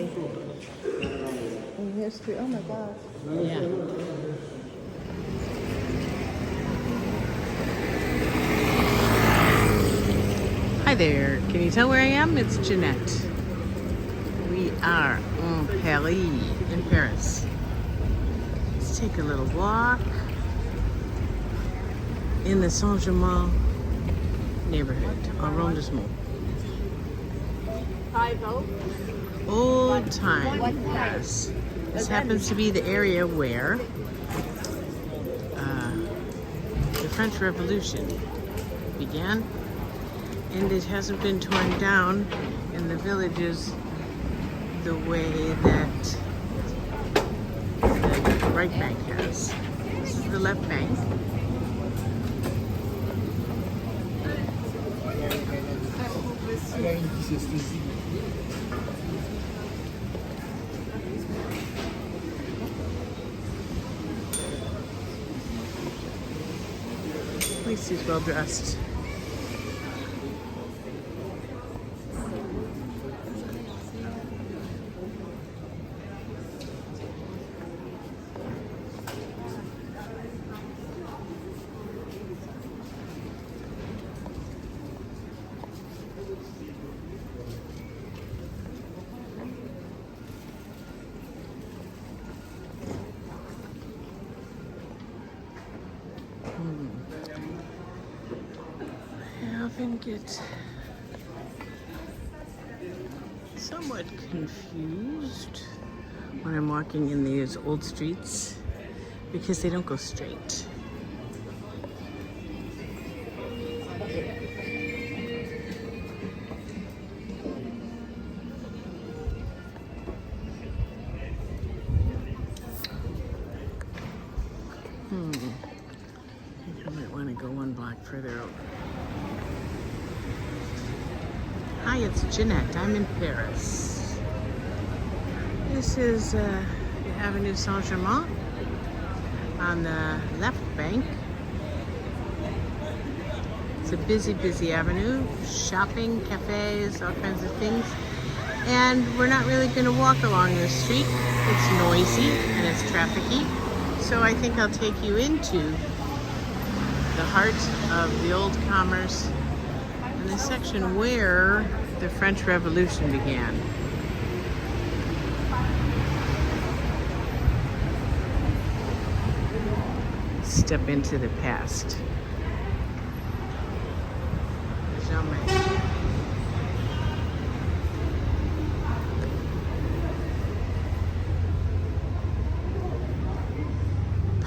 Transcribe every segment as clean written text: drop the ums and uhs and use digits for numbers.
Germany in history. Oh my gosh. Yeah. Hi there. Can you tell where I am? It's Jeanette. We are in Paris, in Paris. Let's take a little walk in the Saint-Germain neighborhood, arrondissement. Old time Paris. This happens to be the area where the French Revolution began, and it hasn't been torn down in the villages the way that the right bank has. This is the left bank. At least he's well dressed. I often get somewhat confused when I'm walking in these old streets because they don't go straight. I think I might want to go one block further over. Hi, it's Jeanette. I'm in Paris. This is the Avenue Saint-Germain on the left bank. It's a busy, busy avenue. Shopping, cafes, all kinds of things. And we're not really going to walk along this street. It's noisy and it's trafficy. So I think I'll take you into the heart of the old commerce in the section where the French Revolution began. Step into the past. Jamais.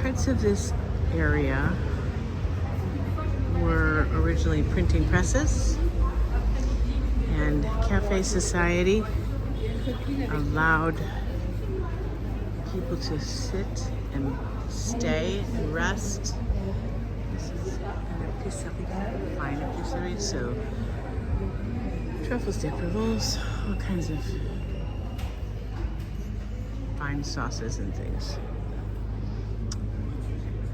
Parts of this area were originally printing presses, and cafe society allowed people to sit and stay and rest. This is an épicerie, fine épicerie, so truffles de Provence, all kinds of fine sauces and things.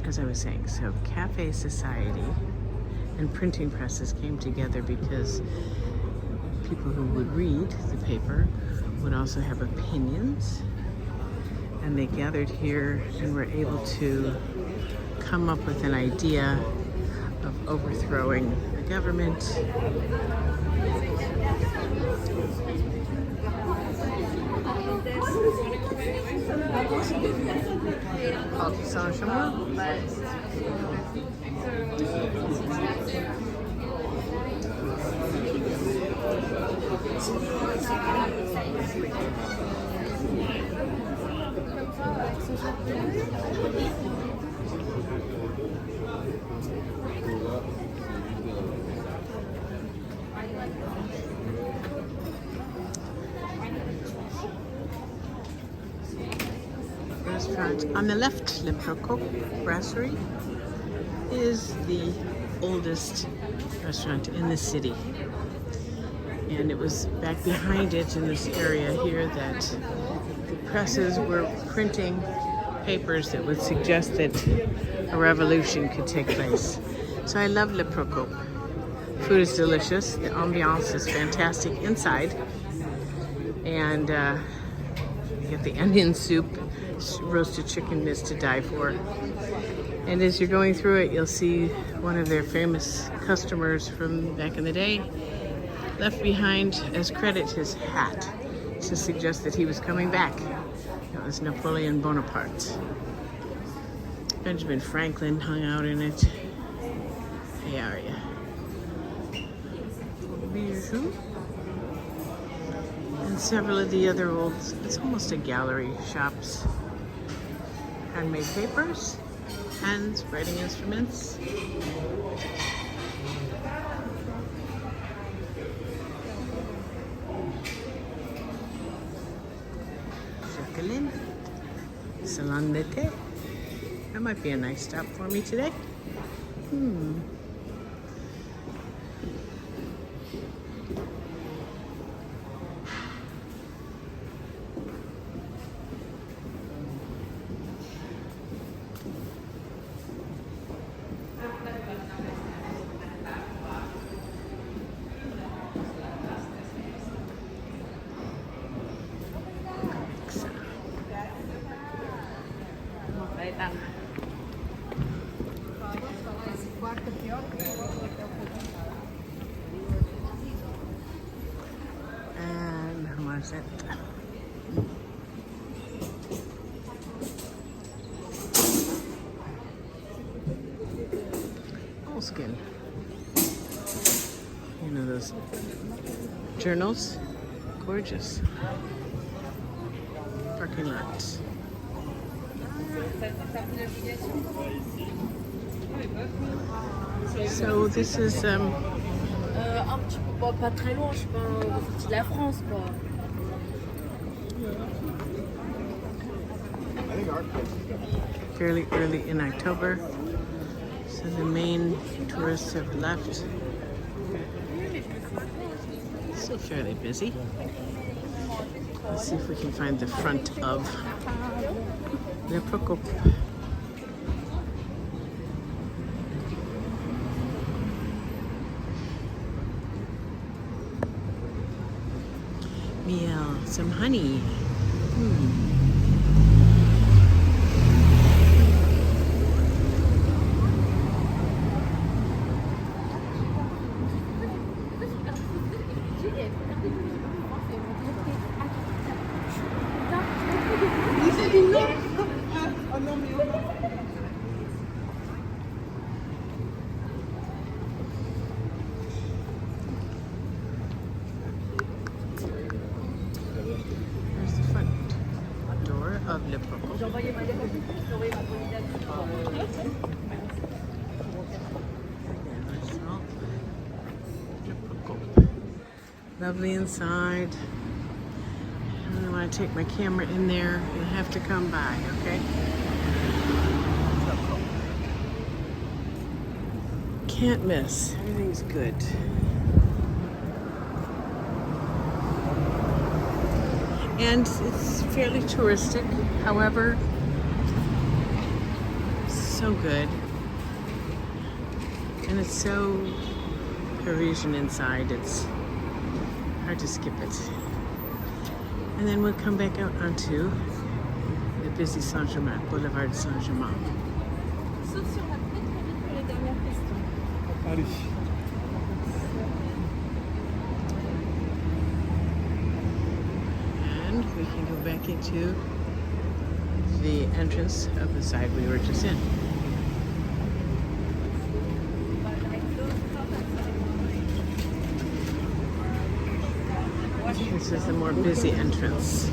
As I was saying, so cafe society and printing presses came together because people who would read the paper would also have opinions, and they gathered here and were able to come up with an idea of overthrowing the government. Called Saint-Germain. Restaurant. On the left, Le Procope Brasserie is the oldest restaurant in the city. And it was back behind it in this area here that the presses were printing papers that would suggest that a revolution could take place. So I love Le Procope. Food is delicious. The ambiance is fantastic inside. And the onion soup. Roasted chicken is to die for. And as you're going through it, you'll see one of their famous customers from back in the day left behind as credit his hat to suggest that he was coming back. It was Napoleon Bonaparte. Benjamin Franklin hung out in it. Hey, are ya? Bijou. And several of the other old, it's almost a gallery, shops. Handmade papers, hands, writing instruments. Jacqueline, salon d'été. That might be a nice stop for me today. And where's it? Moleskin. You know those journals? Gorgeous. Parking lot. So this is Un petit peu, pas très loin, je suis pas sortie de la France, quoi. fairly early in October, so the main tourists have left. Still fairly busy. Let's see if we can find the front of Le Procope. Miel, some honey. There's the front door of Le Procope. Lovely inside. I don't want to take my camera in there. You'll have to come by, okay? Can't miss. Everything's good. And it's fairly touristic. However, so good. And it's so Parisian inside. It's hard to skip it. And then we'll come back out onto the busy Saint-Germain, Boulevard Saint-Germain. Sauf si on va très très vite pour les dernières questions. And we can go back into the entrance of the side we were just in. This is the more busy entrance.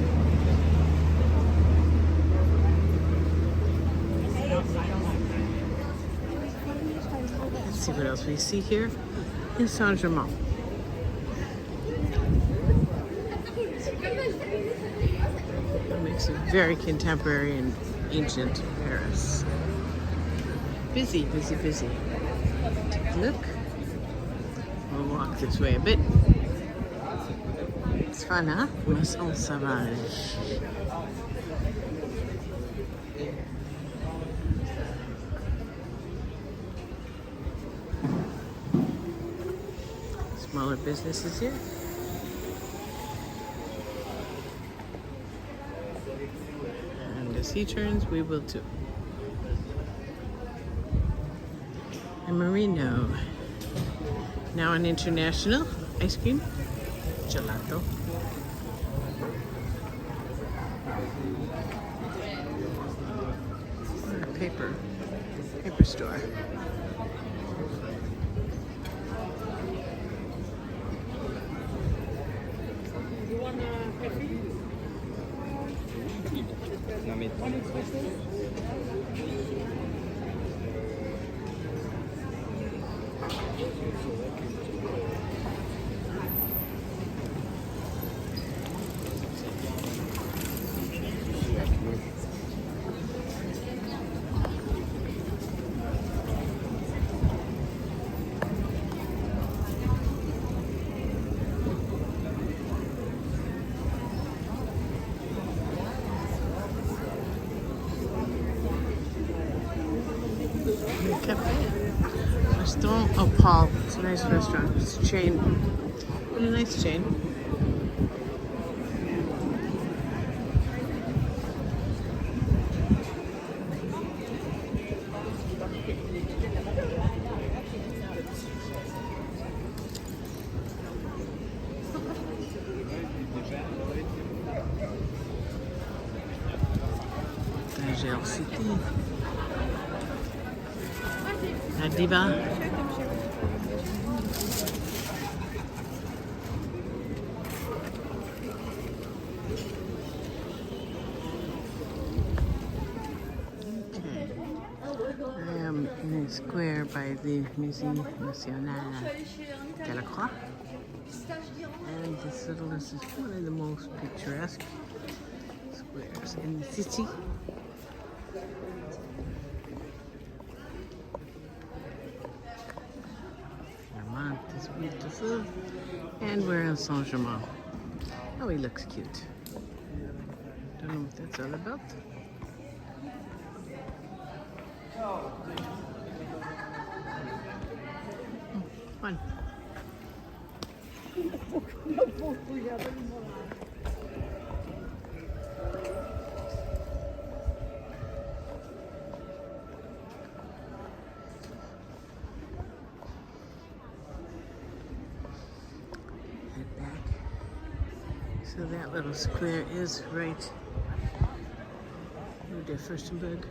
Let's see what else we see here in Saint-Germain. It makes it very contemporary and ancient Paris. Busy, busy, busy. Take a look. We'll walk this way a bit. It's fun, huh? Maison Sauvage. Smaller businesses here. he turns, we will too. And Marino. Now an international ice cream, gelato. Or a paper store. Restaurant au Paul. It's a nice restaurant. It's a chain. What a nice chain. City. La Diva. I am in a square by the Musée National de la Croix. And this is one of the most picturesque squares in the city. It's beautiful. And we're in Saint-Germain. Oh, he looks cute. Don't know what that's all about. Fun. So that little square is right Rue de Furstenberg,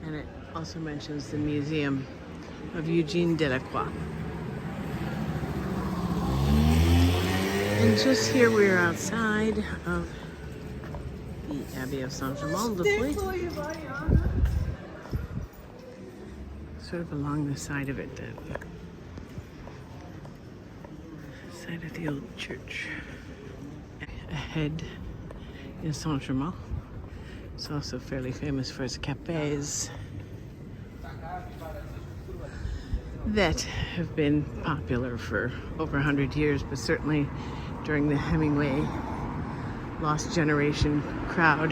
and it also mentions the Museum of Eugene Delacroix. And just here we're outside of the Abbey of Saint-Germain-des-Pres, sort of along the side of it, the side of the old church. Ahead in Saint-Germain. It's also fairly famous for its cafes that have been popular for over 100 years, but certainly during the Hemingway Lost Generation crowd.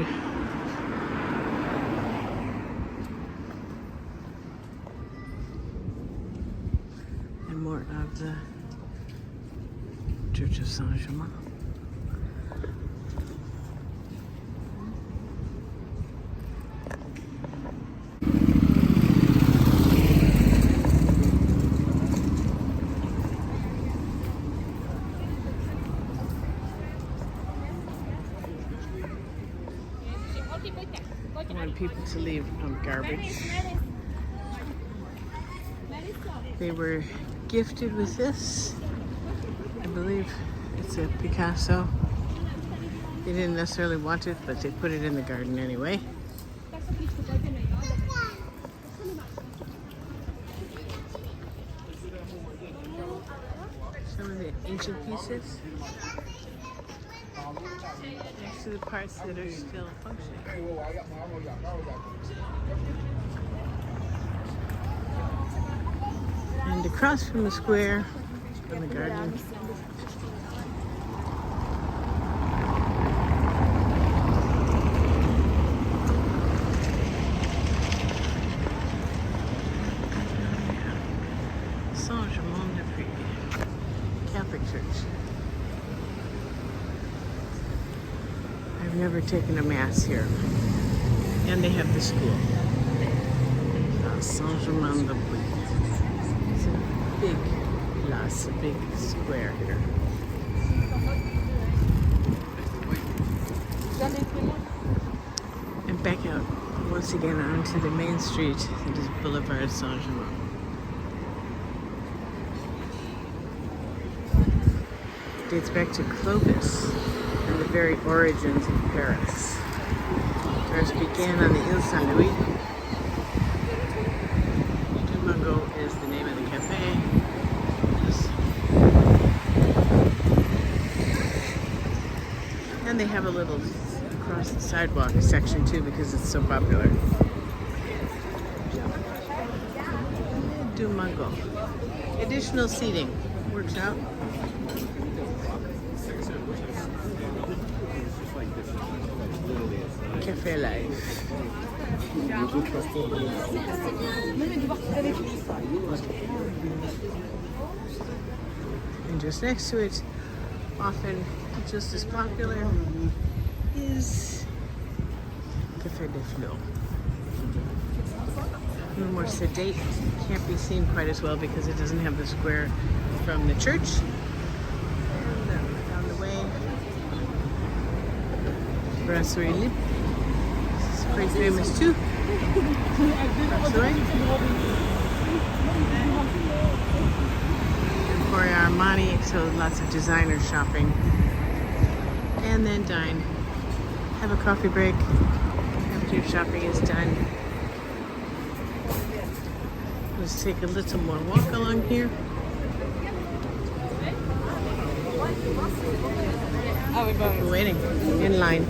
And more of the Church of Saint-Germain. I want people to leave garbage. They were gifted with this. I believe it's a Picasso. They didn't necessarily want it, but they put it in the garden anyway. Some of the ancient pieces next to the parts that are still functioning. And across from the square, from the garden, Saint-Germaine-des-Pres Catholic Church. I've never taken a mass here. And they have the school. Saint-Germaine-des-Pres. It's a big place, a big square here. And back out once again onto the main street. It is Boulevard Saint-Germain. Dates back to Clovis and the very origins of Paris. Paris began on the Ile Saint-Louis. Dumago is the name of the cafe. Yes. And they have a little across the sidewalk section too because it's so popular. Dumago. Additional seating. Works out. Cafe Life. And just next to it, often just as popular, is Café des Fleurs. A little more sedate, can't be seen quite as well because it doesn't have the square from the church. And down the way, Brasserie Lip. This is quite famous too. Emporio Armani, so lots of designer shopping. And then dine. Have a coffee break after your shopping is done. Let's take a little more walk along here. We're waiting in line.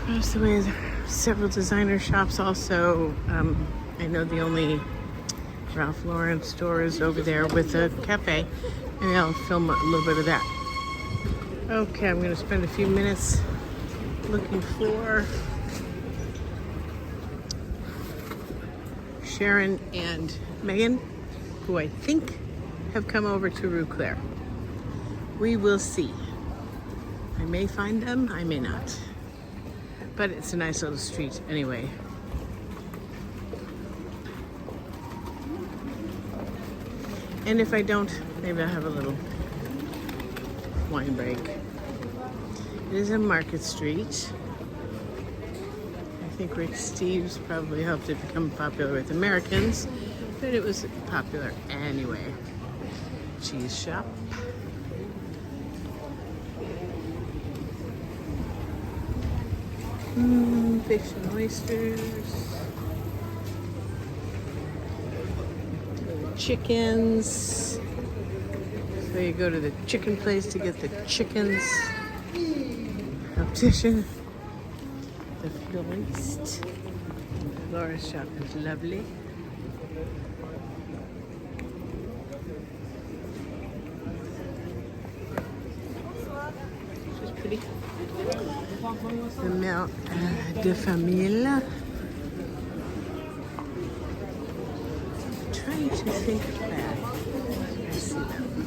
Across the way, there are several designer shops also. I know the only Ralph Lauren store is over there with a cafe. Maybe I'll film a little bit of that. Okay, I'm going to spend a few minutes looking for Sharon and Megan, who I think have come over to Rue Cler. We will see. I may find them, I may not. But it's a nice little street anyway. And if I don't, maybe I'll have a little wine break. It is a market street. I think Rick Steves probably helped it become popular with Americans, but it was popular anyway. Cheese shop. Fish and oysters. Chickens. So you go to the chicken place to get the chickens. Optician. The florist. The florist shop is lovely. She's pretty. The Mère de Famille. Trying to think back. I see them.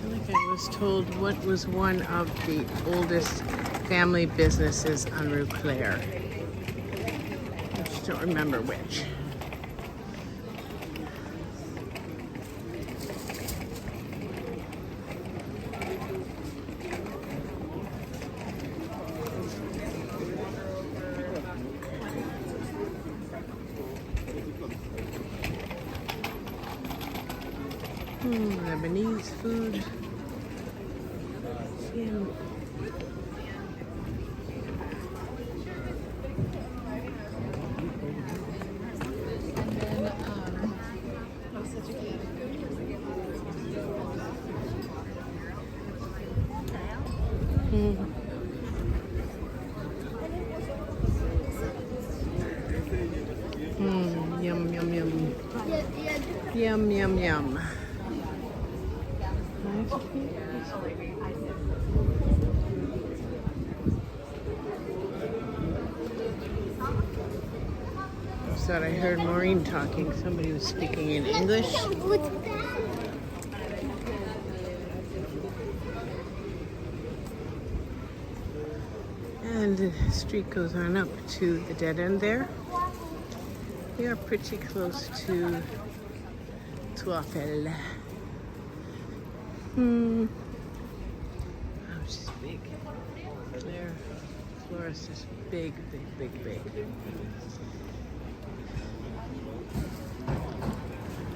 I feel like I was told what was one of the oldest family businesses on Rue Cler. I just don't remember which. Lebanese food. Yum, yum, yum. Yum, yum, yum. thought I heard Maureen talking. Somebody was speaking in English. And the street goes on up to the dead end there. We are pretty close to Tourfel. Oh, she's big. Cler Florist is big, big, big, big.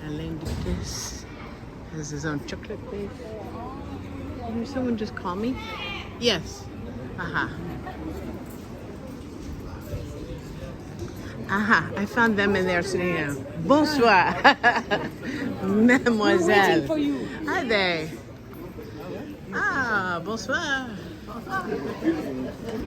Alain Ducasse has his own chocolate base. Did someone just call me? Yes. Aha. Aha, I found them in there sitting down. Bonsoir, mademoiselle. Waiting for you. Hi there. Ah, bonsoir.